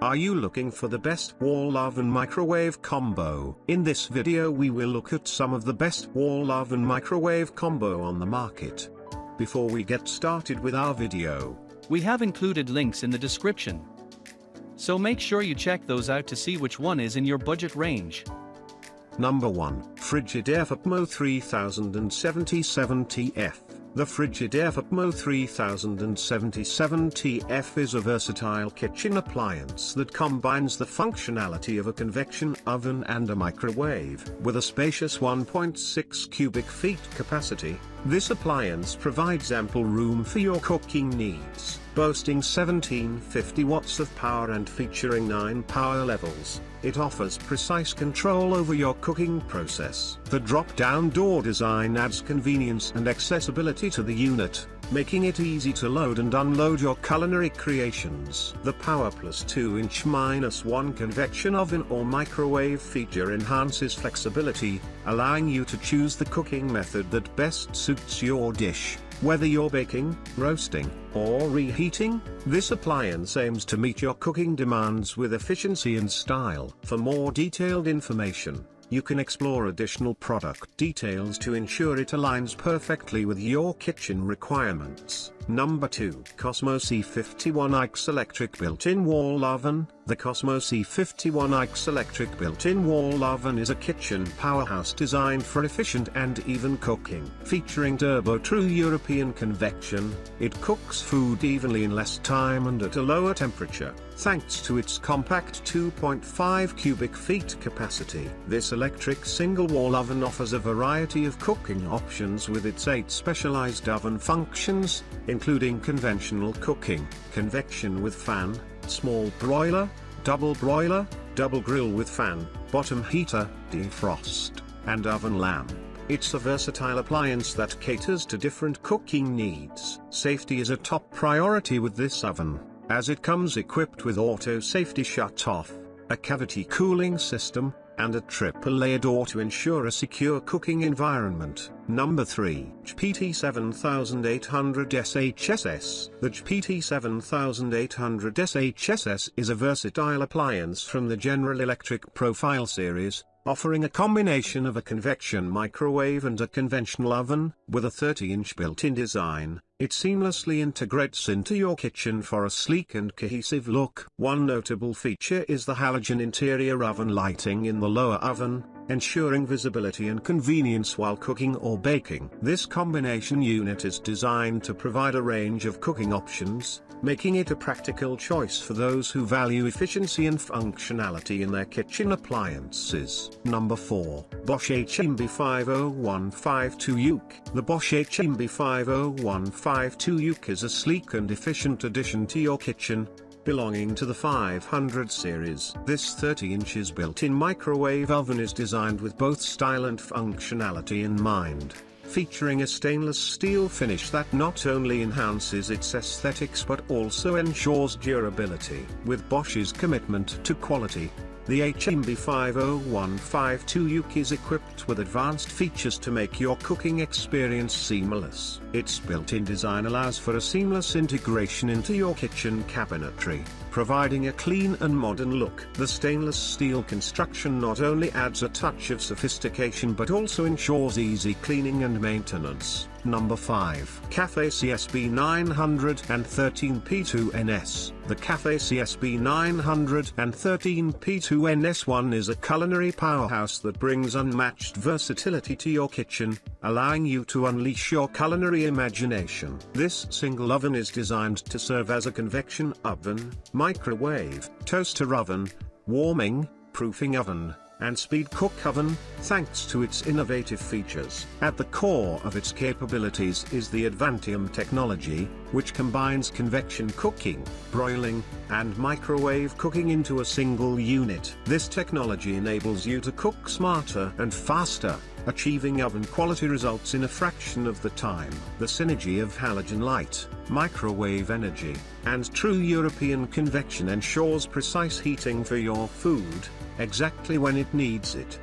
Are you looking for the best wall oven microwave combo? In this video we will look at some of the best wall oven microwave combo on the market. Before we get started with our video, we have included links in the description, so make sure you check those out to see which one is in your budget range. Number 1. Frigidaire Fupmo 3077 TF. The Frigidaire Fupmo 3077 TF is a versatile kitchen appliance that combines the functionality of a convection oven and a microwave. With a spacious 1.6 cubic feet capacity, this appliance provides ample room for your cooking needs. Boasting 1750 watts of power and featuring 9 power levels, it offers precise control over your cooking process. The drop-down door design adds convenience and accessibility to the unit, making it easy to load and unload your culinary creations. The Power Plus 2-inch-1 convection oven or microwave feature enhances flexibility, allowing you to choose the cooking method that best suits your dish. Whether you're baking, roasting, or reheating, this appliance aims to meet your cooking demands with efficiency and style. For more detailed information, you can explore additional product details to ensure it aligns perfectly with your kitchen requirements. Number 2. Cosmo C51X Electric Built-in Wall Oven. The Cosmo C51X Electric Built-in Wall Oven is a kitchen powerhouse designed for efficient and even cooking. Featuring Turbo True European Convection, it cooks food evenly in less time and at a lower temperature, thanks to its compact 2.5 cubic feet capacity. This electric single-wall oven offers a variety of cooking options with its 8 specialized oven functions, including conventional cooking, convection with fan, small broiler, double grill with fan, bottom heater, defrost, and oven lamp. It's a versatile appliance that caters to different cooking needs. Safety is a top priority with this oven, as it comes equipped with auto safety shut-off, a cavity cooling system, and a triple-layer door to ensure a secure cooking environment. Number 3. GPT7800 SHSS. The GPT7800 SHSS is a versatile appliance from the General Electric Profile series, offering a combination of a convection microwave and a conventional oven. With a 30-inch built-in design, it seamlessly integrates into your kitchen for a sleek and cohesive look. One notable feature is the halogen interior oven lighting in the lower oven, ensuring visibility and convenience while cooking or baking. This combination unit is designed to provide a range of cooking options, making it a practical choice for those who value efficiency and functionality in their kitchen appliances. Number 4. Bosch HMB 50152 Uke. The Bosch HMB 50152 Uke is a sleek and efficient addition to your kitchen, belonging to the 500 series. This 30 inches built-in microwave oven is designed with both style and functionality in mind, featuring a stainless steel finish that not only enhances its aesthetics but also ensures durability. With Bosch's commitment to quality, the HMB 50152 Uke is equipped with advanced features to make your cooking experience seamless. Its built-in design allows for a seamless integration into your kitchen cabinetry, providing a clean and modern look. The stainless steel construction not only adds a touch of sophistication but also ensures easy cleaning and maintenance. Number 5. Cafe CSB 913P2NS. The Cafe CSB 913P2NS1 is a culinary powerhouse that brings unmatched versatility to your kitchen, allowing you to unleash your culinary imagination. This single oven is designed to serve as a convection oven, microwave, toaster oven, warming, proofing oven, and speed cook oven, thanks to its innovative features. At the core of its capabilities is the Advantium technology, which combines convection cooking, broiling, and microwave cooking into a single unit. This technology enables you to cook smarter and faster, achieving oven quality results in a fraction of the time. The synergy of halogen light, microwave energy, and true European convection ensures precise heating for your food, exactly when it needs it.